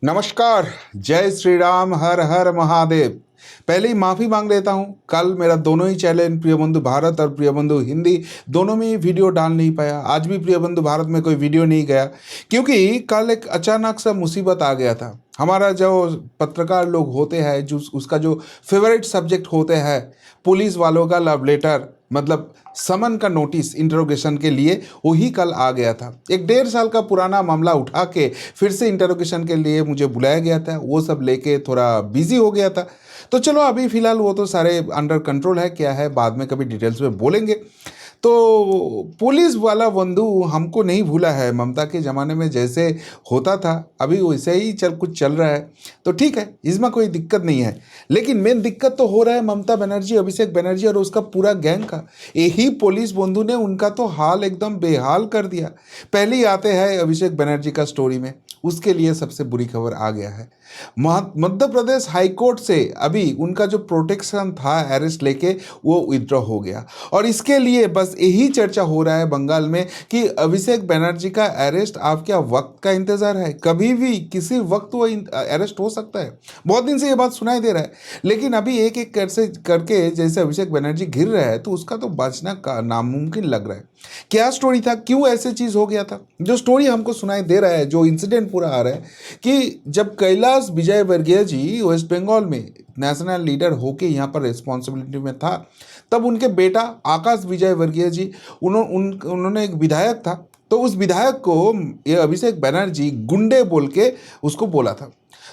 नमस्कार। जय श्री राम, हर हर महादेव। पहले ही माफ़ी मांग लेता हूँ। कल मेरा दोनों ही चैनल प्रिय बंधु भारत और प्रिय बंधु हिंदी दोनों में ही वीडियो डाल नहीं पाया। आज भी प्रिय बंधु भारत में कोई वीडियो नहीं गया क्योंकि कल एक अचानक सा मुसीबत आ गया था। हमारा जो पत्रकार लोग होते हैं, जो उसका जो फेवरेट सब्जेक्ट होते हैं, पुलिस वालों का लव लेटर, मतलब समन का नोटिस इंटरोगेशन के लिए, वही कल आ गया था। एक 1.5 साल का पुराना मामला उठा के फिर से इंटरोगेशन के लिए मुझे बुलाया गया था। वो सब लेके थोड़ा बिजी हो गया था। तो चलो अभी फ़िलहाल वो तो सारे अंडर कंट्रोल है। क्या है, बाद में कभी डिटेल्स में बोलेंगे। तो पुलिस वाला बंधु हमको नहीं भूला है। ममता के ज़माने में जैसे होता था अभी वैसे ही कुछ चल रहा है। तो ठीक है, इसमें कोई दिक्कत नहीं है। लेकिन मेन दिक्कत तो हो रहा है ममता बनर्जी, अभिषेक बनर्जी और उसका पूरा गैंग का। यही पुलिस बंधु ने उनका तो हाल एकदम बेहाल कर दिया। पहले ही आते हैं अभिषेक बनर्जी का स्टोरी में। उसके लिए सबसे बुरी खबर आ गया है। मध्य प्रदेश हाईकोर्ट से अभी उनका जो प्रोटेक्शन था अरेस्ट लेके, वो विथड्रॉ हो गया। और इसके लिए बस यही चर्चा हो रहा है बंगाल में कि अभिषेक बनर्जी का अरेस्ट आप क्या वक्त का इंतजार है, कभी भी किसी वक्त वो अरेस्ट हो सकता है। बहुत दिन से ये बात सुनाई दे रहा है। लेकिन अभी एक एक करके जैसे अभिषेक बनर्जी गिर रहा है तो उसका तो बचना का नामुमकिन लग रहा है। क्या स्टोरी था, क्यों ऐसे चीज हो गया था? जो स्टोरी हमको सुनाई दे रहा है, जो इंसिडेंट पूरा आ रहा है कि जब कैलाश विजयवर्गीय जी वेस्ट बंगाल में नेशनल लीडर होके यहाँ पर रिस्पॉन्सिबिलिटी में था, तब उनके बेटा आकाश विजयवर्गीय जी उन्होंने एक विधायक था, तो उस विधायक को ये अभिषेक बनर्जी गुंडे बोल के उसको बोला था।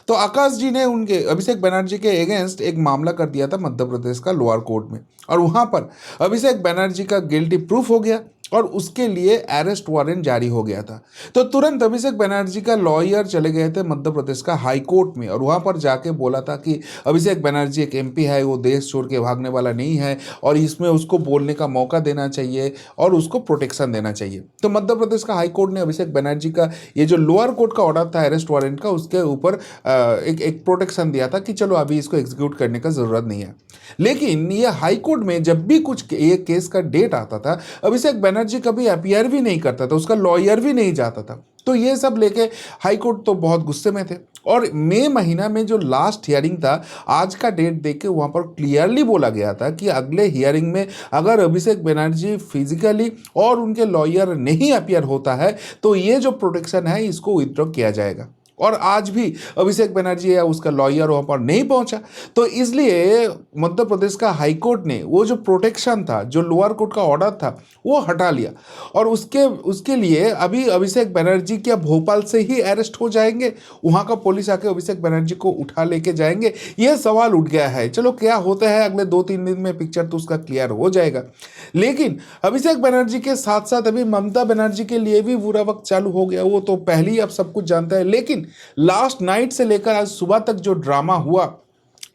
तो आकाश जी ने उनके अभिषेक बनर्जी के अगेंस्ट एक मामला कर दिया था मध्य प्रदेश का लोअर कोर्ट में, और वहाँ पर अभिषेक बनर्जी का गिल्टी प्रूफ हो गया और उसके लिए अरेस्ट वारंट जारी हो गया था। तो तुरंत अभिषेक बनर्जी का लॉयर चले गए थे मध्य प्रदेश का हाई कोर्ट में, और वहाँ पर जाके बोला था कि अभिषेक बनर्जी एक एमपी है, वो देश छोड़ के भागने वाला नहीं है, और इसमें उसको बोलने का मौका देना चाहिए और उसको प्रोटेक्शन देना चाहिए। तो मध्य प्रदेश का हाई कोर्ट ने अभिषेक बनर्जी का ये जो लोअर कोर्ट का ऑर्डर था अरेस्ट वारंट का, उसके ऊपर एक प्रोटेक्शन दिया था कि चलो अभी इसको एग्जीक्यूट करने का ज़रूरत नहीं है। लेकिन ये हाई कोर्ट में जब भी कुछ ये केस का डेट आता था, अभिषेक बनर्जी कभी अपीयर भी नहीं करता था, उसका लॉयर भी नहीं जाता था। तो ये सब लेके हाई कोर्ट तो बहुत गुस्से में थे। और मई महीना में जो लास्ट हियरिंग था, आज का डेट देख के वहाँ पर क्लियरली बोला गया था कि अगले हियरिंग में अगर अभिषेक बनर्जी फिजिकली और उनके लॉयर नहीं अपीयर होता है तो ये जो प्रोटेक्शन है इसको विथड्रॉ किया जाएगा। और आज भी अभिषेक बनर्जी या उसका लॉयर वहाँ पर नहीं पहुंचा, तो इसलिए मध्य प्रदेश का हाई कोर्ट ने वो जो प्रोटेक्शन था, जो लोअर कोर्ट का ऑर्डर था, वो हटा लिया। और उसके लिए अभी अभिषेक बनर्जी क्या भोपाल से ही अरेस्ट हो जाएंगे, वहाँ का पुलिस आके अभिषेक बनर्जी को उठा लेके जाएंगे, ये सवाल उठ गया है। चलो क्या होता है अगले 2-3 दिन में पिक्चर तो उसका क्लियर हो जाएगा। लेकिन अभिषेक बनर्जी के साथ साथ अभी ममता बनर्जी के लिए भी बुरा वक्त चालू हो गया, वो तो पहले ही आप सब कुछ जानते हैं। लेकिन लास्ट नाइट से लेकर आज सुबह तक जो ड्रामा हुआ,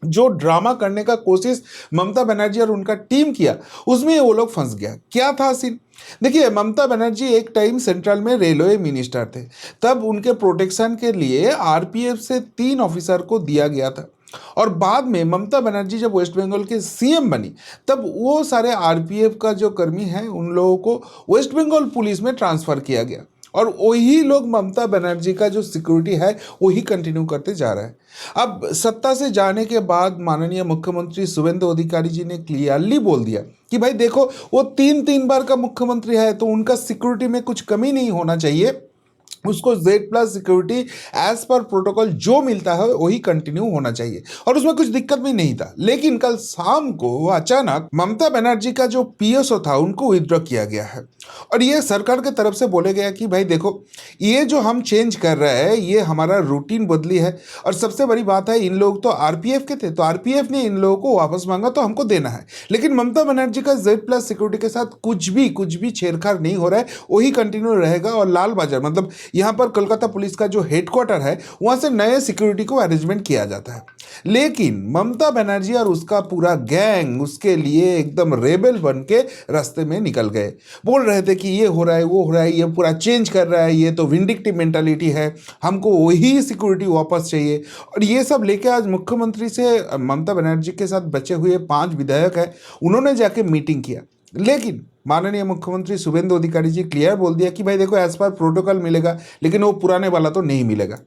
जो ड्रामा करने का कोशिश ममता बनर्जी और उनका टीम किया, उसमें वो लोग फंस गया। क्या था सीन? देखिए, ममता बनर्जी एक टाइम सेंट्रल में रेलवे मिनिस्टर थे। तब उनके प्रोटेक्शन के लिए आरपीएफ से 3 ऑफिसर को दिया गया था। और बाद में ममता बनर्जी जब वेस्ट बंगाल के सीएम बनी, तब वो सारे आरपीएफ का जो कर्मी है उन लोगों को वेस्ट बंगाल पुलिस में ट्रांसफर किया गया। और वही लोग ममता बनर्जी का जो सिक्योरिटी है वही कंटिन्यू करते जा रहा है। अब सत्ता से जाने के बाद माननीय मुख्यमंत्री शुभेंदु अधिकारी जी ने क्लियरली बोल दिया कि भाई देखो, वो 3 बार का मुख्यमंत्री है तो उनका सिक्योरिटी में कुछ कमी नहीं होना चाहिए, उसको Z+ security as per protocol जो मिलता है वही कंटिन्यू होना चाहिए, और उसमें कुछ दिक्कत भी नहीं था। लेकिन कल शाम को अचानक ममता बनर्जी का जो पीएसओ था उनको विथड्रॉ किया गया है, और ये सरकार के तरफ से बोले गया कि भाई देखो, ये जो हम चेंज कर रहे हैं ये हमारा रूटीन बदली है। और सबसे बड़ी बात है, इन लोग तो आरपीएफ के थे, तो आरपीएफ ने इन लोगों को वापस मांगा तो हमको देना है। लेकिन ममता बनर्जी का Z+ सिक्योरिटी के साथ कुछ भी छेड़छाड़ नहीं हो रहा है, वही कंटिन्यू रहेगा। और लाल बाजार, मतलब यहाँ पर कोलकाता पुलिस का जो हेडक्वार्टर है, वहाँ से नए सिक्योरिटी को अरेंजमेंट किया जाता है। लेकिन ममता बनर्जी और उसका पूरा गैंग उसके लिए एकदम रेबल बन के रास्ते में निकल गए। बोल रहे थे कि ये हो रहा है, वो हो रहा है, ये पूरा चेंज कर रहा है, ये तो विंडिक्टिव मेंटालिटी है, हमको वही सिक्योरिटी वापस चाहिए। और ये सब लेके आज मुख्यमंत्री से ममता बनर्जी के साथ बचे हुए 5 विधायक हैं, उन्होंने जाके मीटिंग किया। लेकिन माननीय मुख्यमंत्री शुभेंदु अधिकारी जी क्लियर बोल दिया कि भाई देखो, एज पर प्रोटोकॉल मिलेगा, लेकिन वो पुराने वाला तो नहीं मिलेगा।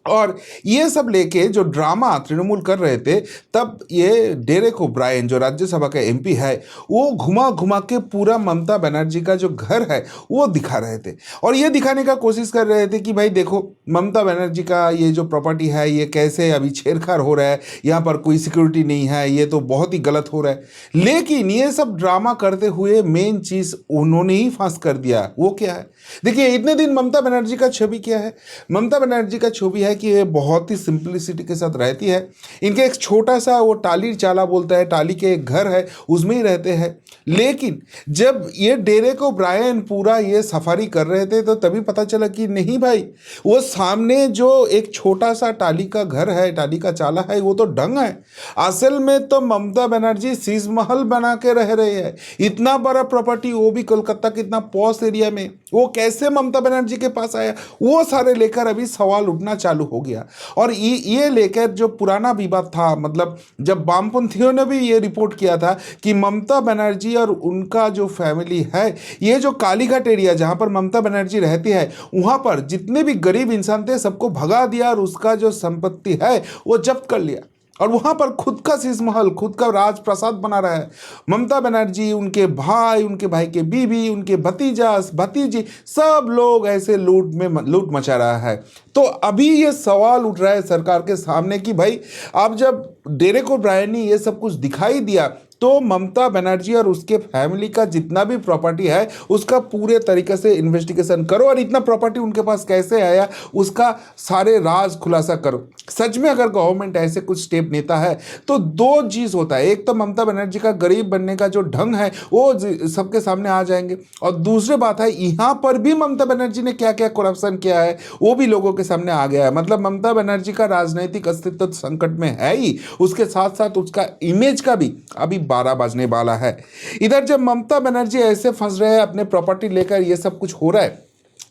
और ये सब लेके जो ड्रामा तृणमूल कर रहे थे, तब ये डेरेक ओब्रायन जो राज्यसभा का एमपी है, वो घुमा घुमा के पूरा ममता बनर्जी का जो घर है वो दिखा रहे थे। और ये दिखाने का कोशिश कर रहे थे कि भाई देखो, ममता बनर्जी का ये जो प्रॉपर्टी है ये कैसे अभी छेड़छाड़ हो रहा है, यहाँ पर कोई सिक्योरिटी नहीं है, ये तो बहुत ही गलत हो रहा है। लेकिन ये सब ड्रामा करते हुए मेन चीज उन्होंने ही फांस कर दिया। वो क्या है? देखिए, इतने दिन ममता बनर्जी का छवि क्या है? ममता बनर्जी का छवि है कि ये बहुत ही सिंपलिसिटी के साथ रहती है। इनके एक छोटा सा वो टाली चाला बोलता है, टाली के एक घर है उसमें ही रहते हैं। लेकिन जब ये डेरेक ओब्रायन पूरा ये सफारी कर रहे थे तो तभी पता चला कि नहीं भाई, वो सामने जो एक छोटा सा टाली का घर है, टाली का चाला है, वो तो ढंग है। असल में तो ममता बनर्जी शीश महल बना के रह रहे हैं। इतना बड़ा प्रॉपर्टी, वो भी कोलकाता के इतना पॉश एरिया में, वो कैसे ममता बनर्जी के पास आया? वो सारे लेकर अभी सवाल उठना चालू हो गया। और ये लेकर जो पुराना विवाद था, मतलब जब वामपंथियों ने भी ये रिपोर्ट किया था कि ममता बनर्जी और उनका जो फैमिली है, ये जो कालीघाट एरिया जहां पर ममता बनर्जी रहती है, वहां पर जितने भी गरीब इंसान थे सबको भगा दिया और उसका जो संपत्ति है वो जब्त कर लिया। और वहां पर खुद का शीश महल, खुद का राजप्रसाद बना रहा है। ममता बनर्जी, उनके भाई, उनके भाई के बीवी, उनके भतीजा भतीजी, सब लोग ऐसे लूट मचा रहा है। तो अभी ये सवाल उठ रहा है सरकार के सामने कि भाई, अब जब डेरेक ओब्रायन ने ये सब कुछ दिखाई दिया तो ममता बनर्जी और उसके फैमिली का जितना भी प्रॉपर्टी है उसका पूरे तरीके से इन्वेस्टिगेशन करो, और इतना प्रॉपर्टी उनके पास कैसे आया उसका सारे राज खुलासा करो। सच में अगर गवर्नमेंट ऐसे कुछ स्टेप लेता है तो दो चीज होता है, एक तो ममता बनर्जी का गरीब बनने का जो ढंग है वो सबके सामने आ जाएंगे, और दूसरी बात है यहाँ पर भी ममता बनर्जी ने क्या क्या करप्शन किया है वो भी लोगों के सामने आ गया है। मतलब ममता बनर्जी का राजनीतिक अस्तित्व संकट में है ही, उसके साथ साथ उसका इमेज का भी अभी 12 बजने वाला है। इधर जब ममता बनर्जी ऐसे फंस रहे हैं, अपने प्रॉपर्टी लेकर ये सब कुछ हो रहा है,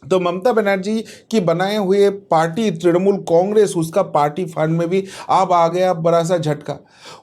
तो ममता बनर्जी की बनाए हुए पार्टी तृणमूल कांग्रेस, उसका पार्टी फंड में भी अब आ गया बड़ा सा झटका।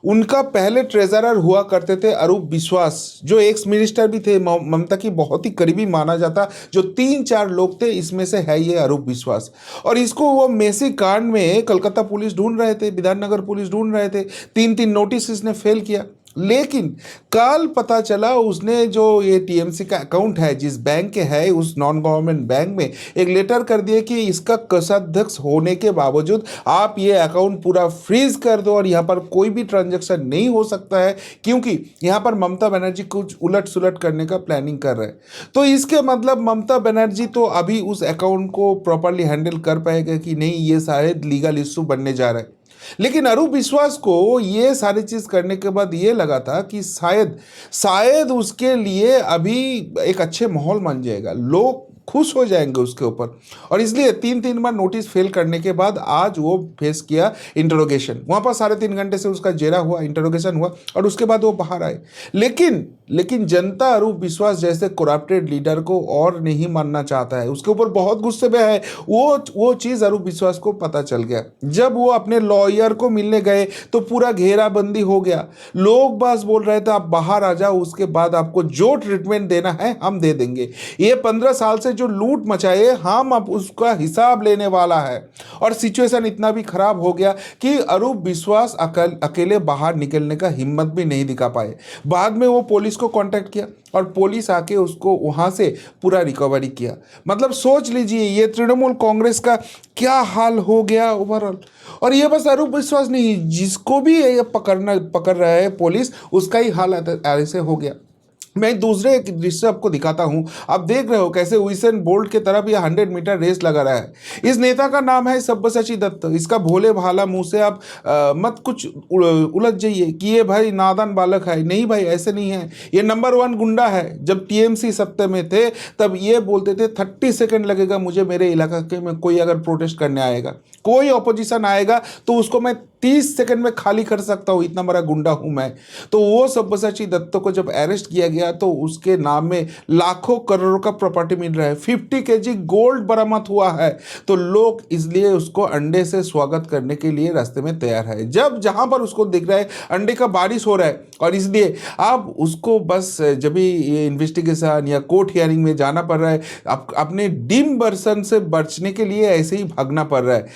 उनका पहले ट्रेजरर हुआ करते थे अरूप विश्वास, जो एक्स मिनिस्टर भी थे, ममता की बहुत ही करीबी माना जाता। जो 3-4 लोग थे, इसमें से है ये अरूप विश्वास। और इसको वो मेसी कांड में कलकत्ता पुलिस ढूंढ रहे थे, विधाननगर पुलिस ढूंढ रहे थे, 3-3 नोटिस इसने फेल किया। लेकिन कल पता चला उसने जो ये टीएमसी का अकाउंट है, जिस बैंक के है, उस नॉन गवर्नमेंट बैंक में एक लेटर कर दिया कि इसका कोषाध्यक्ष होने के बावजूद आप ये अकाउंट पूरा फ्रीज कर दो और यहाँ पर कोई भी ट्रांजैक्शन नहीं हो सकता है, क्योंकि यहाँ पर ममता बनर्जी कुछ उलट सुलट करने का प्लानिंग कर रहे हैं। तो इसके मतलब ममता बनर्जी तो अभी उस अकाउंट को प्रॉपरली हैंडल कर पाएगा कि नहीं, ये शायद लीगल इशू बनने जा रहा है। लेकिन अरूप विश्वास को ये सारी चीज करने के बाद ये लगा था कि शायद उसके लिए अभी एक अच्छे माहौल बन जाएगा, लोग खुश हो जाएंगे उसके ऊपर, और इसलिए 3-3 बार नोटिस फेल करने के बाद आज वो फेस किया इंटरोगेशन। वहां पर 3.5 घंटे से उसका जेरा हुआ, इंटरोगेशन हुआ, और उसके बाद वो बाहर आए। लेकिन जनता अरूप विश्वास जैसे करप्टेड लीडर को और नहीं मानना चाहता है, उसके ऊपर बहुत गुस्से में है। वो चीज़ अरूप विश्वास को पता चल गया। जब वो अपने लॉयर को मिलने गए तो पूरा घेराबंदी हो गया, लोग बस बोल रहे थे आप बाहर आ जाओ, उसके बाद आपको जो ट्रीटमेंट देना है हम दे देंगे। ये 15 साल से जो लूट मचाए, हम अब उसका हिसाब लेने वाला है। और सिचुएशन इतना भी खराब हो गया कि अरूप विश्वास अकेले बाहर निकलने का हिम्मत भी नहीं दिखा पाए। बाद में वो पुलिस को कांटेक्ट किया और पुलिस आके उसको वहां से पूरा रिकवरी किया। मतलब सोच लीजिए ये तृणमूल कांग्रेस का क्या हाल हो गया ओवरऑल। और ये बस अरूप विश्वास नहीं, जिसको भी ये पकड़ रहा है पुलिस, उसका ही हाल ऐसे हो गया। मैं दूसरे एक दृश्य आपको दिखाता हूं। आप देख रहे हो कैसे उसेन बोल्ट के तरफ ये 100 मीटर रेस लगा रहा है। इस नेता का नाम है सब्यसाची दत्त। इसका भोले भाला मुंह से आप मत कुछ उलझ जाइए कि ये भाई नादान बालक है। नहीं भाई, ऐसे नहीं है। ये नंबर 1 गुंडा है। जब टीएमसी सत्ता में थे तब ये बोलते थे 30 सेकंड लगेगा मुझे मेरे इलाके में कोई अगर प्रोटेस्ट करने आएगा, कोई ऑपोजिशन आएगा तो उसको मैं 30 सेकंड में खाली कर सकता हूँ, इतना बड़ा गुंडा हूँ मैं। तो वो सब्यसाची दत्त को जब अरेस्ट किया गया तो उसके नाम में लाखों करोड़ों का प्रॉपर्टी मिल रहा है, 50 केजी गोल्ड बरामद हुआ है। तो लोग इसलिए उसको अंडे से स्वागत करने के लिए रास्ते में तैयार है। जब जहां पर उसको दिख रहा है अंडे का बारिश हो रहा है, और इसलिए अब उसको बस जब भी ये इन्वेस्टिगेशन या कोर्ट हियरिंग में जाना पड़ रहा है, अपने डीम वर्सन से बचने के लिए ऐसे ही भागना पड़ रहा है।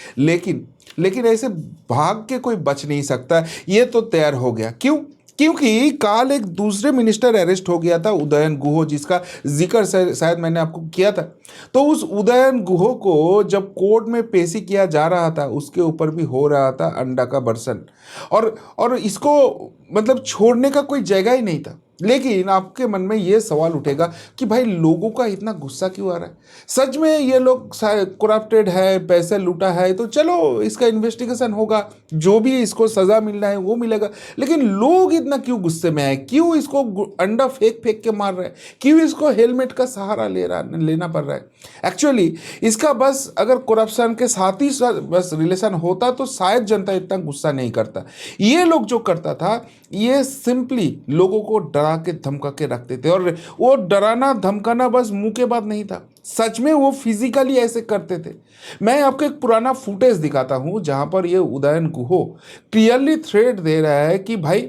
लेकिन ऐसे भाग के कोई बच नहीं सकता, ये तो तैयार हो गया। क्यों? क्योंकि कल एक दूसरे मिनिस्टर अरेस्ट हो गया था, उदयन गुहो, जिसका जिक्र शायद मैंने आपको किया था। तो उस उदयन गुहो को जब कोर्ट में पेशी किया जा रहा था, उसके ऊपर भी हो रहा था अंडा का बर्सन, और इसको मतलब छोड़ने का कोई जगह ही नहीं था। लेकिन आपके मन में ये सवाल उठेगा कि भाई लोगों का इतना गुस्सा क्यों आ रहा है? सच में ये लोग करप्टेड है, पैसे लूटा है, तो चलो इसका इन्वेस्टिगेशन होगा, जो भी इसको सज़ा मिलना है वो मिलेगा। लेकिन लोग इतना क्यों गुस्से में आए? क्यों इसको अंडा फेंक फेंक के मार रहे हैं? क्यों इसको हेलमेट का सहारा लेना पड़ रहा है? एक्चुअली इसका बस अगर करप्शन के साथ ही बस रिलेशन होता तो शायद जनता इतना गुस्सा नहीं करता। ये लोग जो करता था, ये सिंपली लोगों को डरा के धमका के रखते थे, और वो डराना धमकाना बस मुंह के बात नहीं था, सच में वो फिजिकली ऐसे करते थे। मैं आपको एक पुराना फुटेज दिखाता हूं जहां पर ये उदयन गुहो क्लियरली थ्रेट दे रहा है कि भाई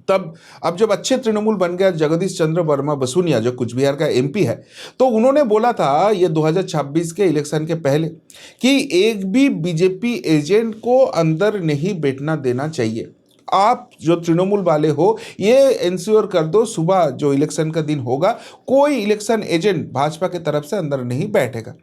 तब अब जब अच्छे तृणमूल बन गया जगदीश चंद्र वर्मा बसुनिया, जो कुछ बिहार का एमपी है, तो उन्होंने बोला था ये 2026 के इलेक्शन के पहले कि एक भी बीजेपी एजेंट को अंदर नहीं बैठना देना चाहिए। आप जो तृणमूल वाले हो, ये इंश्योर कर दो सुबह जो इलेक्शन का दिन होगा, कोई इलेक्शन एजेंट भाजपा की तरफ से अंदर नहीं बैठेगा।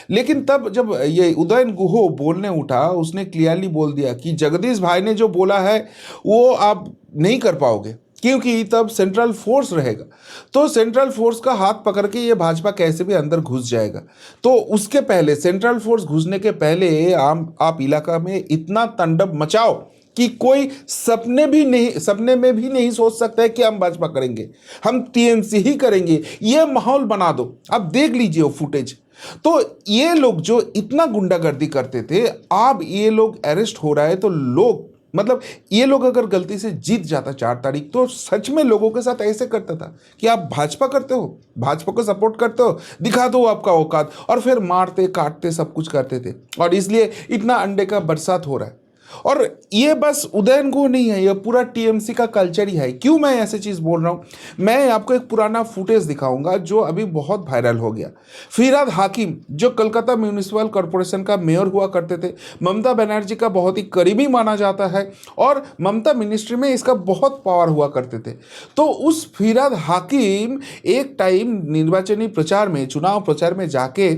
लेकिन तब जब ये उदयन गुहो बोलने उठा, उसने क्लियरली बोल दिया कि जगदीश भाई ने जो बोला है वो आप नहीं कर पाओगे, क्योंकि तब सेंट्रल फोर्स रहेगा। तो सेंट्रल फोर्स का हाथ पकड़ के ये भाजपा कैसे भी अंदर घुस जाएगा। तो उसके पहले, सेंट्रल फोर्स घुसने के पहले आप इलाका में इतना तांडव मचाओ कि कोई सपने में भी नहीं सोच सकता है कि हम भाजपा करेंगे, हम टीएमसी ही करेंगे। ये माहौल बना दो, आप देख लीजिए वो फुटेज। तो ये लोग जो इतना गुंडागर्दी करते थे, अब ये लोग अरेस्ट हो रहा है, तो लोग मतलब ये लोग अगर गलती से जीत जाता 4 तारीख, तो सच में लोगों के साथ ऐसे करता था कि आप भाजपा करते हो, भाजपा को सपोर्ट करते हो, दिखा दो आपका औकात, और फिर मारते काटते सब कुछ करते थे। और इसलिए इतना अंडे का बरसात हो रहा है। और ये बस उदयन गुहो नहीं है, ये पूरा टीएमसी का कल्चर ही है। क्यों मैं ऐसे चीज़ बोल रहा हूँ? मैं आपको एक पुराना फुटेज दिखाऊंगा जो अभी बहुत वायरल हो गया। फिरहाद हाकिम, जो कलकत्ता म्यूनिसिपल कॉरपोरेशन का मेयर हुआ करते थे, ममता बनर्जी का बहुत ही करीबी माना जाता है, और ममता मिनिस्ट्री में इसका बहुत पावर हुआ करते थे। तो उस फिरहाद हाकिम एक टाइम निर्वाचनी प्रचार में, चुनाव प्रचार में जाके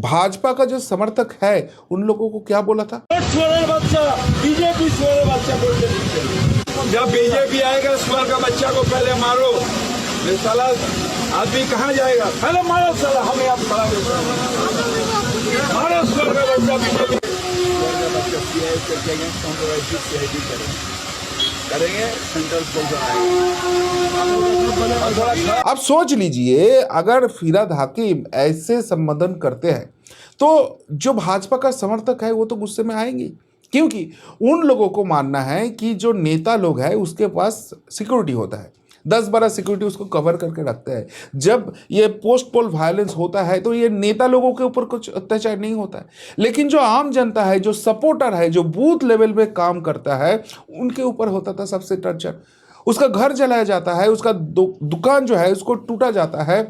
भाजपा का जो समर्थक है उन लोगों को क्या बोला था? बीजेपी स्वर बच्चा बोलते नहीं। जब बीजेपी आएगा स्वर का बच्चा को पहले मारो। ये साला आदमी कहाँ जाएगा? पहले मारो साला, हमें आप खड़ा मारो स्वर का बच्चा। बीजेपी स्वर का बच्चा सीआईए करके अगेंस्ट कॉम्प्रोमाइज सीआईडी करेंगे, सेंट्रल फोर्स आएगा। आप सोच लीजिए, अगर फिरहाद हाकिम ऐसे संबोधन करते हैं तो जो भाजपा का समर्थक है वो तो गुस्से में आएंगे, क्योंकि उन लोगों को मानना है कि जो नेता लोग हैं उसके पास सिक्योरिटी होता है, 10-12 सिक्योरिटी उसको कवर करके रखते हैं। जब ये पोस्ट पोल वायलेंस होता है तो ये नेता लोगों के ऊपर कुछ अत्याचार नहीं होता है, लेकिन जो आम जनता है, जो सपोर्टर है, जो बूथ लेवल पे काम करता है, उनके ऊपर होता था सबसे टर्चर। उसका घर जलाया जाता है, उसका दुकान जो है उसको टूटा जाता है,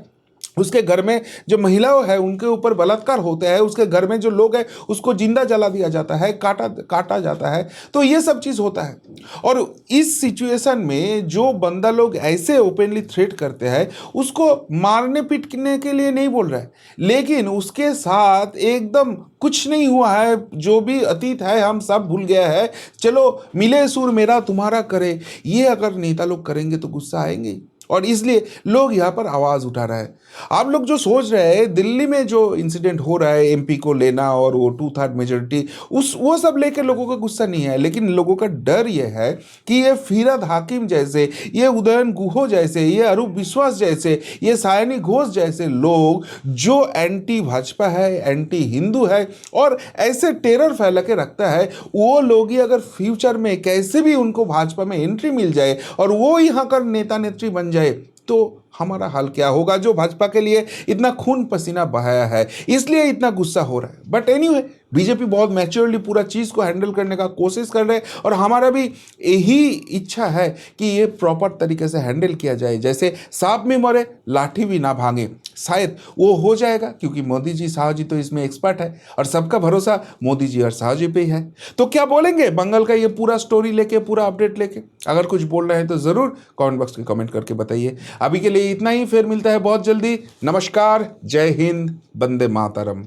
उसके घर में जो महिलाओं है उनके ऊपर बलात्कार होते हैं, उसके घर में जो लोग हैं उसको जिंदा जला दिया जाता है, काटा जाता है। तो ये सब चीज़ होता है। और इस सिचुएशन में जो बंदा लोग ऐसे ओपनली थ्रेट करते हैं, उसको मारने पीटने के लिए नहीं बोल रहा है, लेकिन उसके साथ एकदम कुछ नहीं हुआ है, जो भी अतीत है हम सब भूल गया है, चलो मिले सुर मेरा तुम्हारा करे, ये अगर नेता लोग करेंगे तो गुस्सा आएंगे। और इसलिए लोग यहाँ पर आवाज़ उठा रहे हैं। आप लोग जो सोच रहे हैं दिल्ली में जो इंसिडेंट हो रहा है एमपी को लेना और वो 2/3 मेजोरिटी वो सब लेकर लोगों का गुस्सा नहीं है, लेकिन लोगों का डर ये है कि ये फिरहाद हाकिम जैसे, ये उदयन गुहो जैसे, ये अरूप विश्वास जैसे, ये सायनी घोष जैसे लोग जो एंटी भाजपा है, एंटी हिंदू है और ऐसे टेरर फैला के रखता है, वो लोग ही अगर फ्यूचर में कैसे भी उनको भाजपा में एंट्री मिल जाए और वो यहाँ का नेता नेत्री बन जाए तो हमारा हाल क्या होगा, जो भाजपा के लिए इतना खून पसीना बहाया है, इसलिए इतना गुस्सा हो रहा है। बट एनीवे बीजेपी बहुत मैच्योरली पूरा चीज़ को हैंडल करने का कोशिश कर रहे हैं और हमारा भी यही इच्छा है कि ये प्रॉपर तरीके से हैंडल किया जाए, जैसे सांप में मरे लाठी भी ना भागे। शायद वो हो जाएगा क्योंकि मोदी जी शाह जी तो इसमें एक्सपर्ट है और सबका भरोसा मोदी जी और शाह जी पे ही है। तो क्या बोलेंगे बंगाल का ये पूरा स्टोरी लेके, पूरा अपडेट लेके? अगर कुछ बोल रहे हैं तो ज़रूर कमेंट बॉक्स में कमेंट करके बताइए। अभी के लिए इतना ही, फिर मिलता है बहुत जल्दी। नमस्कार, जय हिंद, वंदे मातरम।